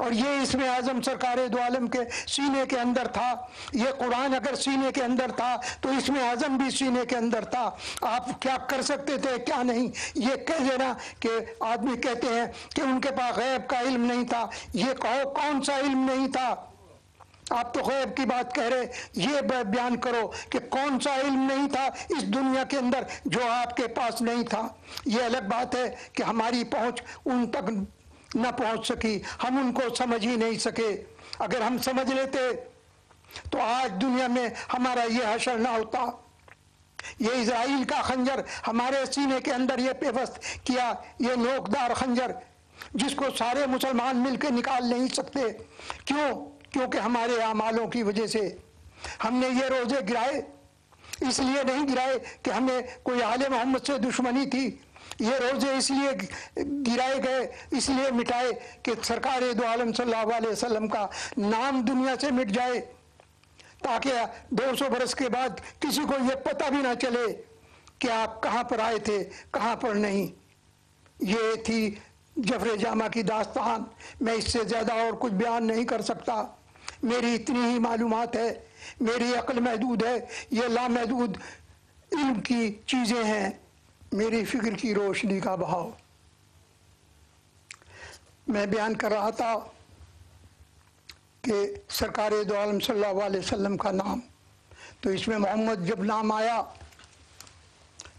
اور یہ اسم اعظم سرکار دو عالم کے سینے کے اندر تھا. یہ قرآن اگر سینے کے اندر تھا تو اسم اعظم بھی سینے کے اندر تھا. آپ کیا کر سکتے تھے کیا نہیں. یہ کہہ دینا کہ آدمی کہتے ہیں کہ ان کے پاس غیب کا علم نہیں تھا. یہ کہو کون سا علم نہیں تھا؟ آپ تو غیب کی بات کہہ رہے. یہ بیان کرو کہ کون سا علم نہیں تھا اس دنیا کے اندر جو آپ کے پاس نہیں تھا. یہ الگ بات ہے کہ ہماری پہنچ ان تک نہ پہنچ سکی، ہم ان کو سمجھ ہی نہیں سکے. اگر ہم سمجھ لیتے تو آج دنیا میں ہمارا یہ حشر نہ ہوتا. یہ اسرائیل کا خنجر ہمارے سینے کے اندر یہ پیوست کیا، یہ نوکدار خنجر جس کو سارے مسلمان مل کے نکال نہیں سکتے. کیوں؟ کیونکہ ہمارے اعمالوں کی وجہ سے. ہم نے یہ روزے گرائے اس لیے نہیں گرائے کہ ہمیں کوئی آل محمد سے دشمنی تھی. یہ روزے اس لیے گرائے گئے، اس لیے مٹائے کہ سرکار دو عالم صلی اللہ علیہ وسلم کا نام دنیا سے مٹ جائے، تاکہ 200 برس کے بعد کسی کو یہ پتہ بھی نہ چلے کہ آپ کہاں پر آئے تھے کہاں پر نہیں. یہ تھی جفر جامہ کی داستان. میں اس سے زیادہ اور کچھ بیان نہیں کر سکتا. میری اتنی ہی معلومات ہے، میری عقل محدود ہے، یہ لامحدود علم کی چیزیں ہیں، میری فکر کی روشنی کا بہاؤ. میں بیان کر رہا تھا کہ سرکار دو عالم صلی اللہ علیہ وسلم کا نام، تو اس میں محمد جب نام آیا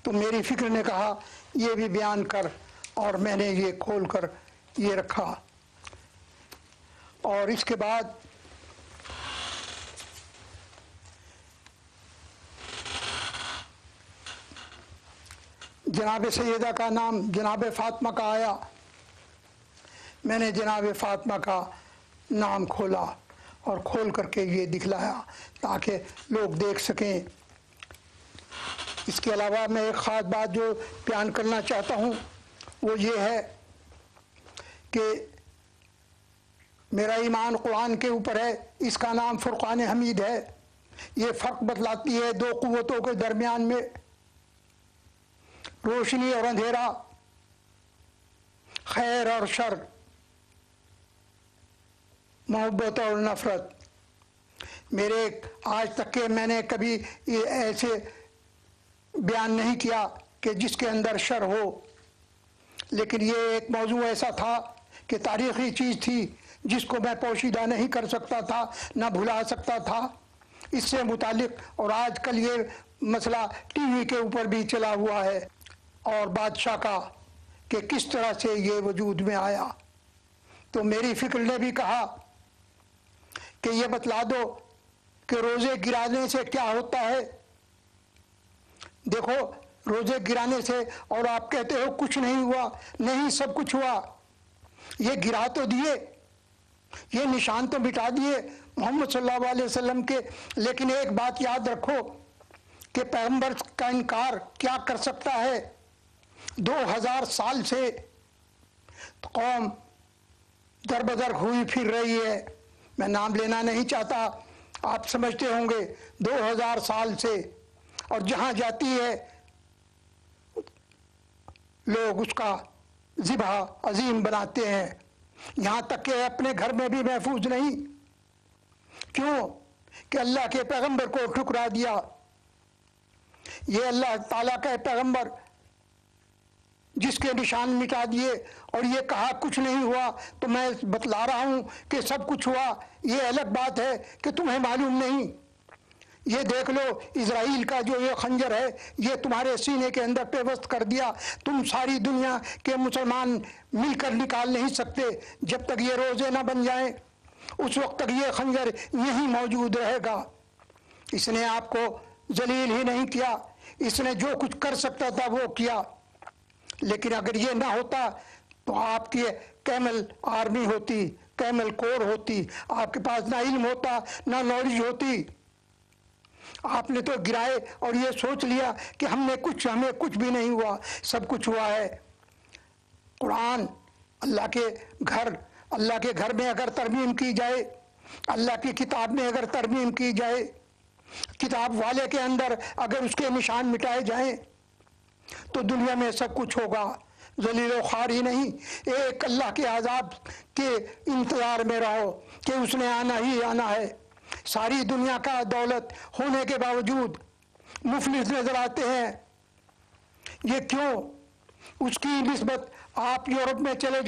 تو میری فکر نے کہا یہ بھی بیان کر، اور میں نے یہ کھول کر یہ رکھا. اور اس کے بعد جناب سیدہ کا نام جناب فاطمہ کا آیا. میں نے جناب فاطمہ کا نام کھولا اور کھول کر کے یہ دکھلایا تاکہ لوگ دیکھ سکیں. اس کے علاوہ میں ایک خاص بات جو بیان کرنا چاہتا ہوں وہ یہ ہے کہ میرا ایمان قرآن کے اوپر ہے. اس کا نام فرقان حمید ہے. یہ فرق بتلاتی ہے دو قوتوں کے درمیان میں، روشنی اور اندھیرا، خیر اور شر، محبت اور نفرت. میرے آج تک کے میں نے کبھی ایسے بیان نہیں کیا کہ جس کے اندر شر ہو، لیکن یہ ایک موضوع ایسا تھا کہ تاریخی چیز تھی جس کو میں پوشیدہ نہیں کر سکتا تھا، نہ بھلا سکتا تھا. اس سے متعلق اور آج کل یہ مسئلہ ٹی وی کے اوپر بھی چلا ہوا ہے، اور بادشاہ کا کہ کس طرح سے یہ وجود میں آیا. تو میری فکر نے بھی کہا کہ یہ بتلا دو کہ روزے گرانے سے کیا ہوتا ہے. دیکھو روزے گرانے سے، اور آپ کہتے ہو کچھ نہیں ہوا. نہیں، سب کچھ ہوا. یہ گرا تو دیے، یہ نشان تو مٹا دیے محمد صلی اللہ علیہ وسلم کے. لیکن ایک بات یاد رکھو کہ پیغمبر کا انکار کیا کر سکتا ہے. 2000 سال سے قوم در بدر ہوئی پھر رہی ہے. میں نام لینا نہیں چاہتا، آپ سمجھتے ہوں گے. 2000 سال سے، اور جہاں جاتی ہے لوگ اس کا ذبح عظیم بناتے ہیں، یہاں تک کہ اپنے گھر میں بھی محفوظ نہیں. کیوں؟ کہ اللہ کے پیغمبر کو ٹھکرا دیا. یہ اللہ تعالیٰ کا پیغمبر جس کے نشان مٹا دیے اور یہ کہا کچھ نہیں ہوا. تو میں بتلا رہا ہوں کہ سب کچھ ہوا. یہ الگ بات ہے کہ تمہیں معلوم نہیں. یہ دیکھ لو، اسرائیل کا جو یہ خنجر ہے یہ تمہارے سینے کے اندر پیوست کر دیا. تم ساری دنیا کے مسلمان مل کر نکال نہیں سکتے. جب تک یہ روزے نہ بن جائیں اس وقت تک یہ خنجر یہیں موجود رہے گا. اس نے آپ کو ذلیل ہی نہیں کیا، اس نے جو کچھ کر سکتا تھا وہ کیا. لیکن اگر یہ نہ ہوتا تو آپ کی کیمل آرمی ہوتی، کیمل کور ہوتی. آپ کے پاس نہ علم ہوتا نہ نالج ہوتی. آپ نے تو گرائے اور یہ سوچ لیا کہ ہمیں کچھ بھی نہیں ہوا. سب کچھ ہوا ہے. قرآن اللہ کے گھر میں اگر ترمیم کی جائے، اللہ کی کتاب میں اگر ترمیم کی جائے، کتاب والے کے اندر اگر اس کے نشان مٹائے جائیں تو دنیا میں سب کچھ ہوگا. ذلیل و خوار ہی نہیں، ایک اللہ کے عذاب کے انتظار میں رہو کہ اس نے آنا ہی آنا ہے۔ ساری دنیا کا دولت ہونے کے باوجود مفلس نظر آتے ہیں، یہ کیوں؟ اس کی نسبت آپ یورپ میں چلے